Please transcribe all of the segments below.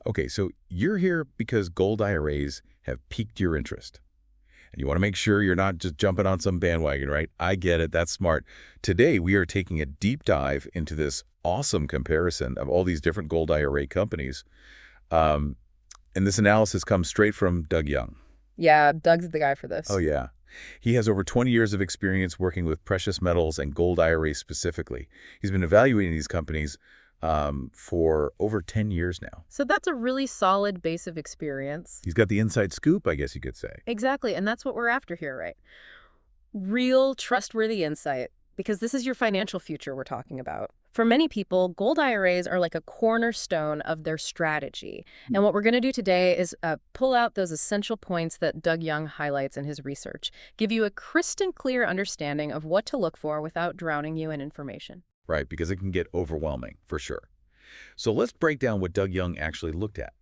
Okay, so you're here because gold IRAs have piqued your interest. And you want to make sure you're not just jumping on some bandwagon, right? I get it. That's smart. Today, we are taking a deep dive into this awesome comparison of all these different gold IRA companies. Um, and this analysis comes straight from Doug Young. Yeah, Doug's the guy for Oh, this. yeah. He has over 20 years of experience working with precious metals and gold IRAs specifically. He's been evaluating these companies for over 10 years now. So that's a really solid base of experience. He's got the inside scoop, I guess you could say. Exactly, and that's what we're after here, right? Real, trustworthy insight, because this is your financial future we're talking about. For many people, gold IRAs are like a cornerstone of their strategy. And what we're going to do today is pull out those essential points that Doug Young highlights in his research, give you a crystal clear understanding of what to look for without drowning you in information. Right, because it can get overwhelming, for sure. So let's break down what Doug Young actually looked at.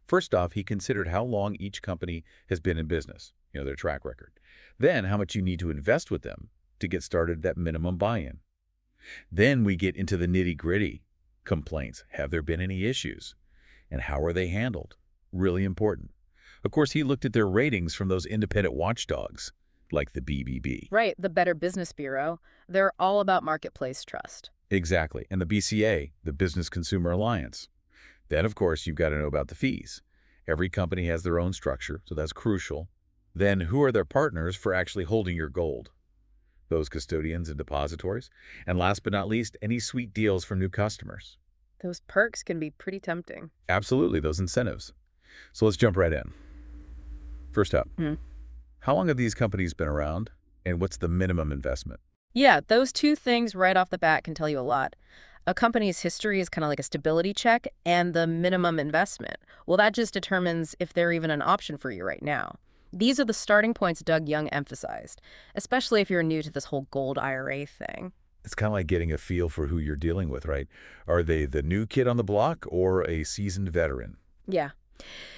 First off, he considered how long each company has been in business, their track record. Then, how much you need to invest with them to get started at minimum buy-in. Then we get into the nitty-gritty complaints. Have there been any issues? And how are they handled? Really important. Of course, he looked at their ratings from those independent watchdogs, like the BBB. Right, the Better Business Bureau. They're all about marketplace trust. Exactly. And the BCA, the Business Consumer Alliance. Then, of course, you've got to know about the fees. Every company has their own structure, so that's crucial. Then, who are their partners for actually holding your gold? Those custodians and depositories. And last but not least, any sweet deals for new customers. Those perks can be pretty tempting. Absolutely, those incentives. So let's jump right in. First up, how long have these companies been around, and what's the minimum investment? Yeah, those two things right off the bat can tell you a lot. A company's history is kind of like a stability check, and the minimum investment, well, that just determines if they're even an option for you right now. These are the starting points Doug Young emphasized, especially if you're new to this whole gold IRA thing. It's kind of like getting a feel for who you're dealing with, right? Are they the new kid on the block or a seasoned veteran? Yeah.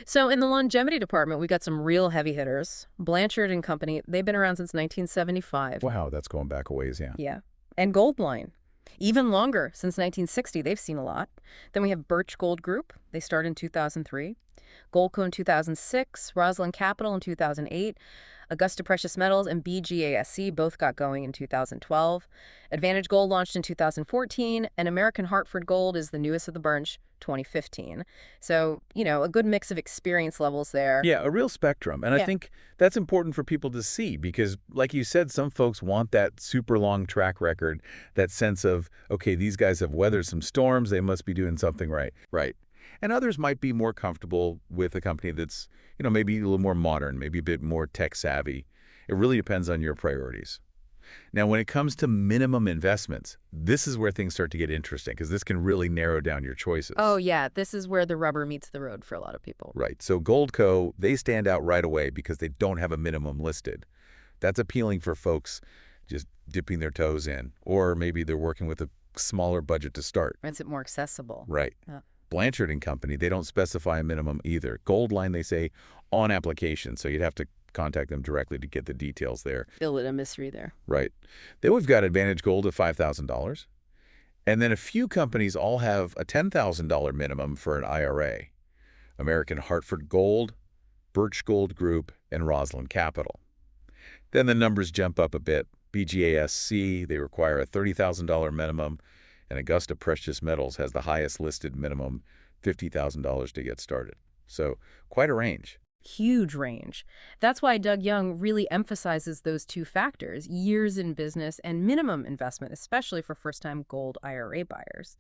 So in the longevity department, we got some real heavy hitters. Blanchard and Company, they've been around since 1975. Wow, that's going back a ways, yeah. Yeah. And Goldline, even longer, since 1960. They've seen a lot. Then we have Birch Gold Group. They started in 2003. Goldco in 2006. Rosalind Capital in 2008. Augusta Precious Metals and BGASC both got going in 2012. Advantage Gold launched in 2014. And American Hartford Gold is the newest of the bunch, 2015. So, a good mix of experience levels there. Yeah, a real spectrum. And I think that's important for people to see because, like you said, some folks want that super long track record, that sense of, okay, these guys have weathered some storms, they must be doing something right. Right. And others might be more comfortable with a company that's, maybe a little more modern, maybe a bit more tech savvy. It really depends on your priorities. Now, when it comes to minimum investments, this is where things start to get interesting because this can really narrow down your choices. Oh, yeah. This is where the rubber meets the road for a lot of people. Right. So Goldco, they stand out right away because they don't have a minimum listed. That's appealing for folks just dipping their toes in, or maybe they're working with a smaller budget to start. Makes it more accessible. Right. Blanchard and Company, they don't specify a minimum either. Goldline, they say on application, so you'd have to contact them directly to get the details there. Fill it a mystery there. Right. Then we've got Advantage Gold at $5,000. And then a few companies all have a $10,000 minimum for an IRA. American Hartford Gold, Birch Gold Group, and Rosalind Capital. Then the numbers jump up a bit. BGASC, they require a $30,000 minimum, and Augusta Precious Metals has the highest listed minimum, $50,000 to get started. So quite a range. Huge range. That's why Doug Young really emphasizes those two factors, years in business and minimum investment, especially for first-time gold IRA buyers,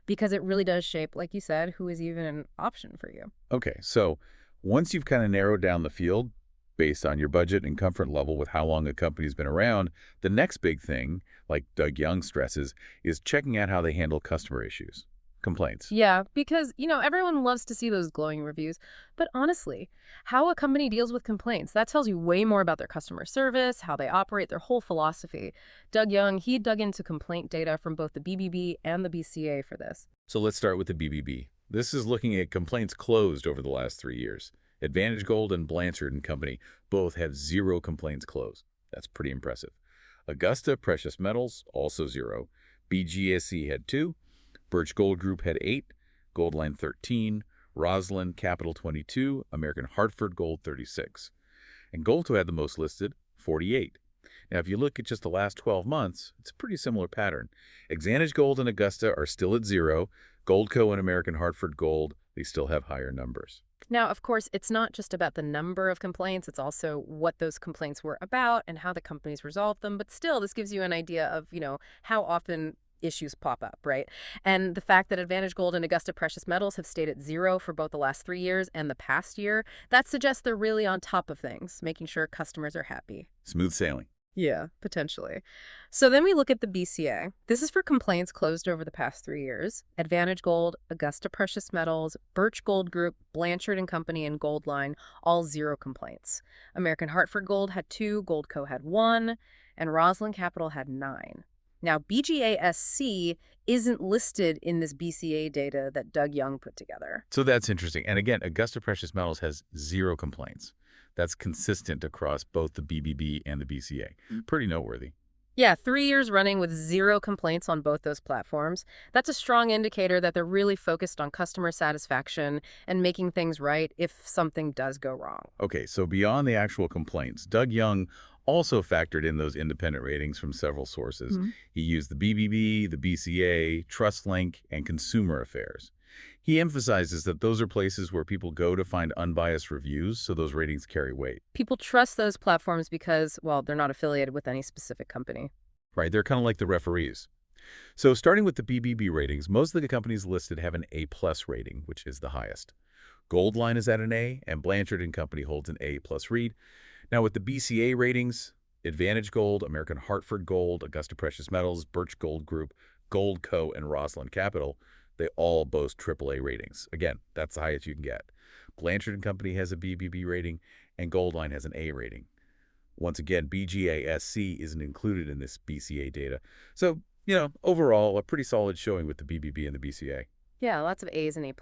because it really does shape, like you said, who is even an option for you. Okay, so once you've kind of narrowed down the field based on your budget and comfort level with how long a company's been around, the next big thing, like Doug Young stresses, is checking out how they handle customer issues. Complaints. Yeah, because, everyone loves to see those glowing reviews. But honestly, how a company deals with complaints, that tells you way more about their customer service, how they operate, their whole philosophy. Doug Young, he dug into complaint data from both the BBB and the BCA for this. So let's start with the BBB. This is looking at complaints closed over the last 3 years. Advantage Gold and Blanchard and Company both have 0 complaints closed. That's pretty impressive. Augusta Precious Metals, also 0. BGSC had 2. Birch Gold Group had 8, Goldline 13, Rosalind Capital 22, American Hartford Gold 36. And Goldco had the most listed, 48. Now, if you look at just the last 12 months, it's a pretty similar pattern. Advantage Gold and Augusta are still at 0. Goldco and American Hartford Gold, they still have higher numbers. Now, of course, it's not just about the number of complaints, it's also what those complaints were about and how the companies resolved them. But still, this gives you an idea of, how often issues pop up, right? And the fact that Advantage Gold and Augusta Precious Metals have stayed at 0 for both the last 3 years and the past year, that suggests they're really on top of things, making sure customers are happy. Smooth sailing. Yeah, potentially. So then we look at the BCA. This is for complaints closed over the past 3 years. Advantage Gold, Augusta Precious Metals, Birch Gold Group, Blanchard and Company, and Goldline, all 0 complaints. American Hartford Gold had 2, Goldco had 1, and Rosalind Capital had 9. Now, BGASC isn't listed in this BCA data that Doug Young put together. So that's interesting. And again, Augusta Precious Metals has 0 complaints. That's consistent across both the BBB and the BCA. Pretty noteworthy. Yeah, 3 years running with 0 complaints on both those platforms. That's a strong indicator that they're really focused on customer satisfaction and making things right if something does go wrong. Okay, so beyond the actual complaints, Doug Young also factored in those independent ratings from several sources. He used the BBB, the BCA, TrustLink, and Consumer Affairs. He emphasizes that those are places where people go to find unbiased reviews, so those ratings carry weight. People trust those platforms because, well, they're not affiliated with any specific company. Right, they're kind of like the referees. So starting with the BBB ratings, most of the companies listed have an A+ rating, which is the highest. Goldline is at an A, and Blanchard and Company holds an A+ read. Now with the BCA ratings, Advantage Gold, American Hartford Gold, Augusta Precious Metals, Birch Gold Group, Goldco, and Rosalind Capital, they all boast AAA ratings. Again, that's the highest you can get. Blanchard and Company has a BBB rating, and Goldline has an A rating. Once again, BGASC isn't included in this BCA data. So, overall, a pretty solid showing with the BBB and the BCA. Yeah, lots of A's and A+.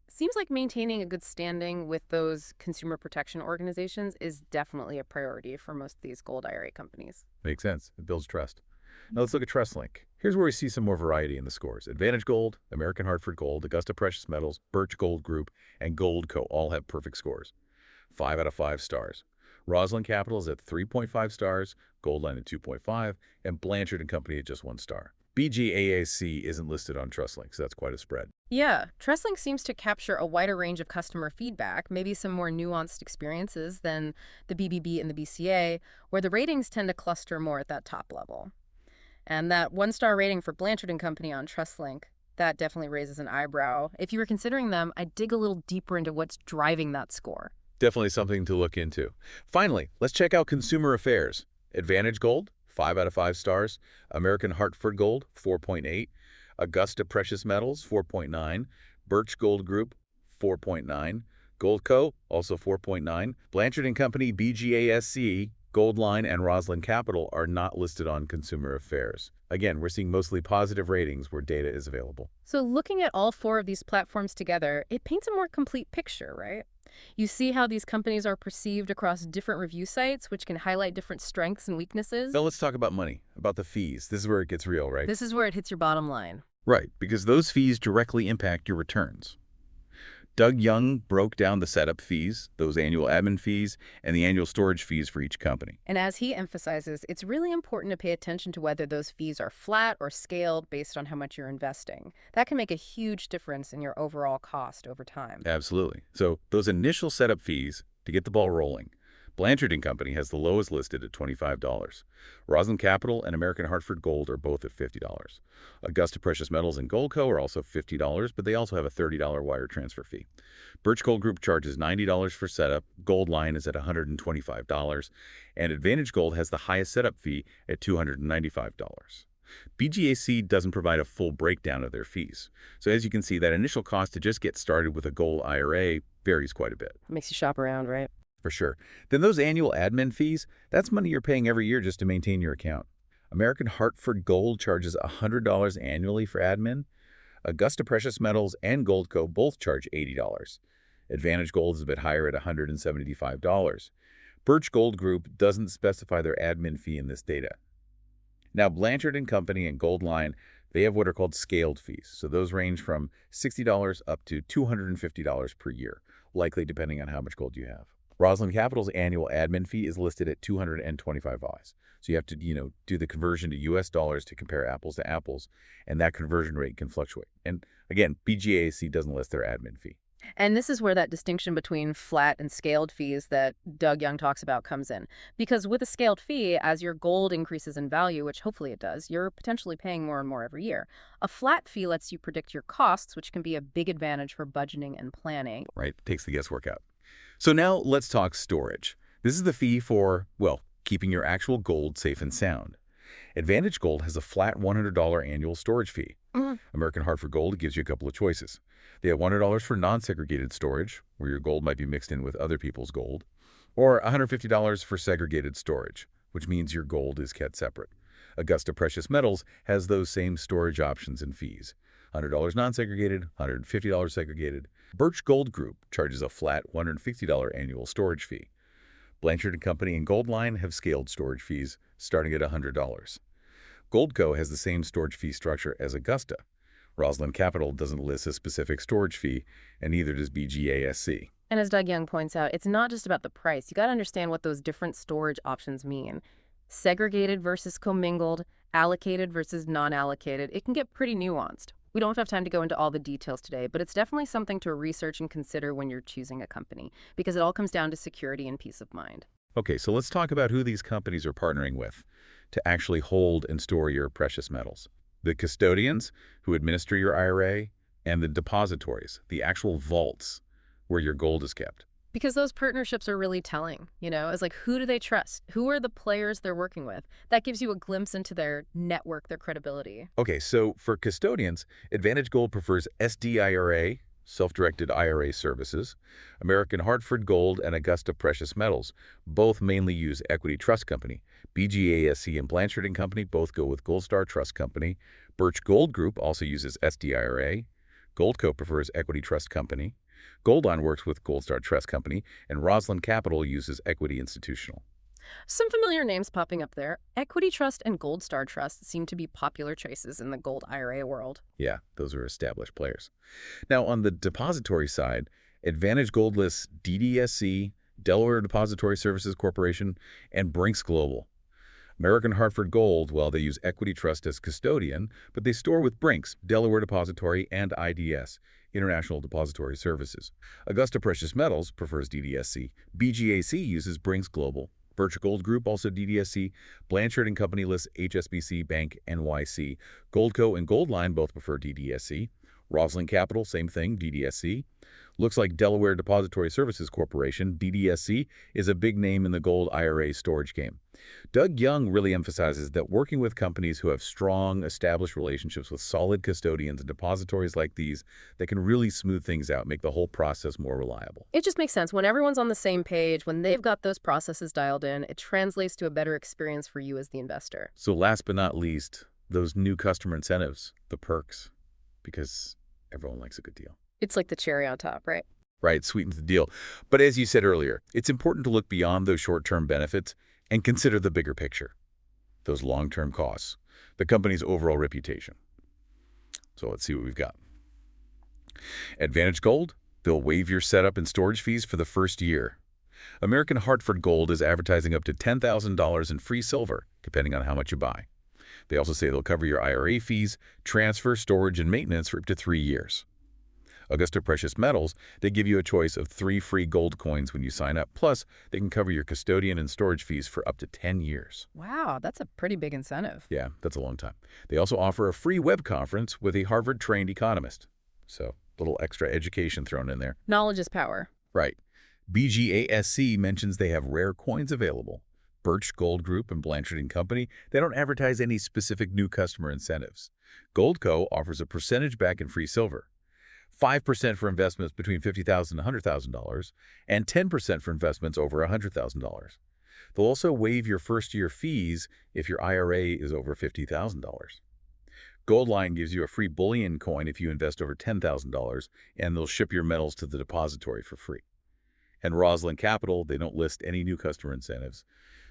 Seems like maintaining a good standing with those consumer protection organizations is definitely a priority for most of these gold IRA companies. Makes sense. It builds trust. Now let's look at TrustLink. Here's where we see some more variety in the scores. Advantage Gold, American Hartford Gold, Augusta Precious Metals, Birch Gold Group, and Goldco all have perfect scores. 5 out of 5 stars. Rosalind Capital is at 3.5 stars, Goldline at 2.5, and Blanchard and Company at just 1 star. BGAAC isn't listed on TrustLink, so that's quite a spread. Yeah, TrustLink seems to capture a wider range of customer feedback, maybe some more nuanced experiences than the BBB and the BCA, where the ratings tend to cluster more at that top level. And that 1-star rating for Blanchard and Company on TrustLink, that definitely raises an eyebrow. If you were considering them, I'd dig a little deeper into what's driving that score. Definitely something to look into. Finally, let's check out Consumer Affairs. Advantage Gold, 5 out of 5 stars. American Hartford Gold, 4.8. Augusta Precious Metals, 4.9. Birch Gold Group, 4.9. Goldco, also 4.9. Blanchard and Company, BGASC, Goldline, and Rosalind Capital are not listed on Consumer Affairs. Again, we're seeing mostly positive ratings where data is available. So looking at all 4 of these platforms together, it paints a more complete picture, right? You see how these companies are perceived across different review sites, which can highlight different strengths and weaknesses. Now let's talk about money, about the fees. This is where it gets real, right? This is where it hits your bottom line. Right, because those fees directly impact your returns. Doug Young broke down the setup fees, those annual admin fees, and the annual storage fees for each company. And as he emphasizes, it's really important to pay attention to whether those fees are flat or scaled based on how much you're investing. That can make a huge difference in your overall cost over time. Absolutely. So those initial setup fees to get the ball rolling. Blanchard and Company has the lowest listed at $25. Rosalind Capital and American Hartford Gold are both at $50. Augusta Precious Metals and Goldco are also $50, but they also have a $30 wire transfer fee. Birch Gold Group charges $90 for setup, Goldline is at $125, and Advantage Gold has the highest setup fee at $295. BGAC doesn't provide a full breakdown of their fees. So as you can see, that initial cost to just get started with a gold IRA varies quite a bit. Makes you shop around, right? For sure. Then those annual admin fees, that's money you're paying every year just to maintain your account. American Hartford Gold charges $100 annually for admin. Augusta Precious Metals and Goldco both charge $80. Advantage Gold is a bit higher at $175. Birch Gold Group doesn't specify their admin fee in this data. Now, Blanchard and Company and Goldline They have what are called scaled fees. So those range from $60 up to $250 per year, likely depending on how much gold you have. Roslyn Capital's annual admin fee is listed at $225. So you have to, do the conversion to US dollars to compare apples to apples, and that conversion rate can fluctuate. And again, BGASC doesn't list their admin fee. And this is where that distinction between flat and scaled fees that Doug Young talks about comes in. Because with a scaled fee, as your gold increases in value, which hopefully it does, you're potentially paying more and more every year. A flat fee lets you predict your costs, which can be a big advantage for budgeting and planning. Right? Takes the guesswork out. So now let's talk storage. This is the fee for, well, keeping your actual gold safe and sound. Advantage Gold has a flat $100 annual storage fee. American Hartford Gold gives you a couple of choices. They have $100 for non-segregated storage, where your gold might be mixed in with other people's gold, or $150 for segregated storage, which means your gold is kept separate. Augusta Precious Metals has those same storage options and fees. $100 non-segregated, $150 segregated. Birch Gold Group charges a flat $160 annual storage fee. Blanchard & Company and Goldline have scaled storage fees starting at $100. Goldco has the same storage fee structure as Augusta. Roslyn Capital doesn't list a specific storage fee, and neither does BGASC. And as Doug Young points out, it's not just about the price. You got to understand what those different storage options mean. Segregated versus commingled, allocated versus non-allocated. It can get pretty nuanced. We don't have time to go into all the details today, but it's definitely something to research and consider when you're choosing a company, because it all comes down to security and peace of mind. Okay, so let's talk about who these companies are partnering with to actually hold and store your precious metals. The custodians, who administer your IRA, and the depositories, the actual vaults where your gold is kept. Because those partnerships are really telling, it's like, who do they trust? Who are the players they're working with? That gives you a glimpse into their network, their credibility. Okay, so for custodians, Advantage Gold prefers SDIRA, self-directed IRA services. American Hartford Gold and Augusta Precious Metals both mainly use Equity Trust Company. BGASC and Blanchard & Company both go with Gold Star Trust Company. Birch Gold Group also uses SDIRA. Goldco prefers Equity Trust Company. Goldline works with Gold Star Trust Company, and Roslyn Capital uses Equity Institutional. Some familiar names popping up there. Equity Trust and Gold Star Trust seem to be popular choices in the gold IRA world. Yeah, those are established players. Now, on the depository side, Advantage Gold lists DDSC, Delaware Depository Services Corporation, and Brinks Global. American Hartford Gold, well, they use Equity Trust as custodian, but they store with Brinks, Delaware Depository, and IDS, International Depository Services. Augusta Precious Metals prefers DDSC. BGAC uses Brinks Global. Birch Gold Group, also DDSC. Blanchard & Company lists HSBC Bank NYC. Goldco and Goldline both prefer DDSC. Roslyn Capital, same thing, DDSC. Looks like Delaware Depository Services Corporation, DDSC, is a big name in the gold IRA storage game. Doug Young really emphasizes that working with companies who have strong, established relationships with solid custodians and depositories like these, that can really smooth things out, make the whole process more reliable. It just makes sense. When everyone's on the same page, when they've got those processes dialed in, it translates to a better experience for you as the investor. So last but not least, those new customer incentives, the perks, because everyone likes a good deal. It's like the cherry on top, right? Right, sweetens the deal. But as you said earlier, it's important to look beyond those short-term benefits and consider the bigger picture, those long-term costs, the company's overall reputation. So let's see what we've got. Advantage Gold, they'll waive your setup and storage fees for the first year. American Hartford Gold is advertising up to $10,000 in free silver, depending on how much you buy. They also say they'll cover your IRA fees, transfer, storage, and maintenance for up to 3 years. Augusta Precious Metals, they give you a choice of 3 free gold coins when you sign up. Plus, they can cover your custodian and storage fees for up to 10 years. Wow, that's a pretty big incentive. Yeah, that's a long time. They also offer a free web conference with a Harvard-trained economist. So, a little extra education thrown in there. Knowledge is power. Right. BGASC mentions they have rare coins available. Birch Gold Group and Blanchard & Company, they don't advertise any specific new customer incentives. Goldco offers a percentage back in free silver. 5% for investments between $50,000 and $100,000, and 10% for investments over $100,000. They'll also waive your first-year fees if your IRA is over $50,000. Goldline gives you a free bullion coin if you invest over $10,000, and they'll ship your metals to the depository for free. And Roslyn Capital, they don't list any new customer incentives.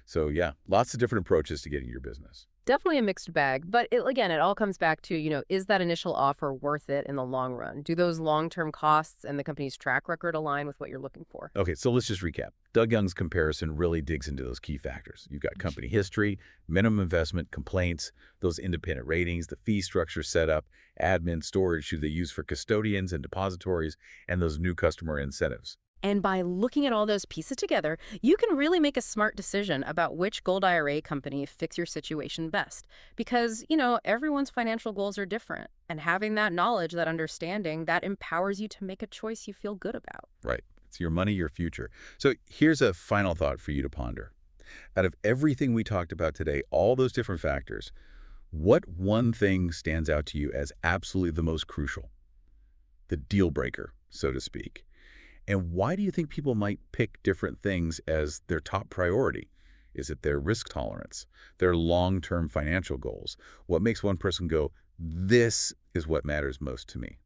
So yeah, lots of different approaches to getting your business. Definitely a mixed bag, but again, it all comes back to, is that initial offer worth it in the long run? Do those long-term costs and the company's track record align with what you're looking for? Okay, so let's just recap. Doug Young's comparison really digs into those key factors. You've got company history, minimum investment, complaints, those independent ratings, the fee structure setup, admin, storage they use for custodians and depositories, and those new customer incentives. And by looking at all those pieces together, you can really make a smart decision about which gold IRA company fits your situation best. Because, everyone's financial goals are different. And having that knowledge, that understanding, that empowers you to make a choice you feel good about. Right. It's your money, your future. So here's a final thought for you to ponder. Out of everything we talked about today, all those different factors, what one thing stands out to you as absolutely the most crucial? The deal breaker, so to speak. And why do you think people might pick different things as their top priority? Is it their risk tolerance, their long-term financial goals? What makes one person go, this is what matters most to me?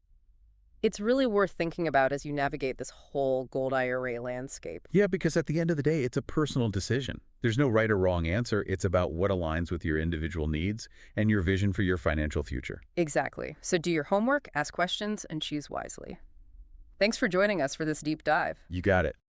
It's really worth thinking about as you navigate this whole gold IRA landscape. Yeah, because at the end of the day, it's a personal decision. There's no right or wrong answer. It's about what aligns with your individual needs and your vision for your financial future. Exactly. So do your homework, ask questions, and choose wisely. Thanks for joining us for this deep dive. You got it.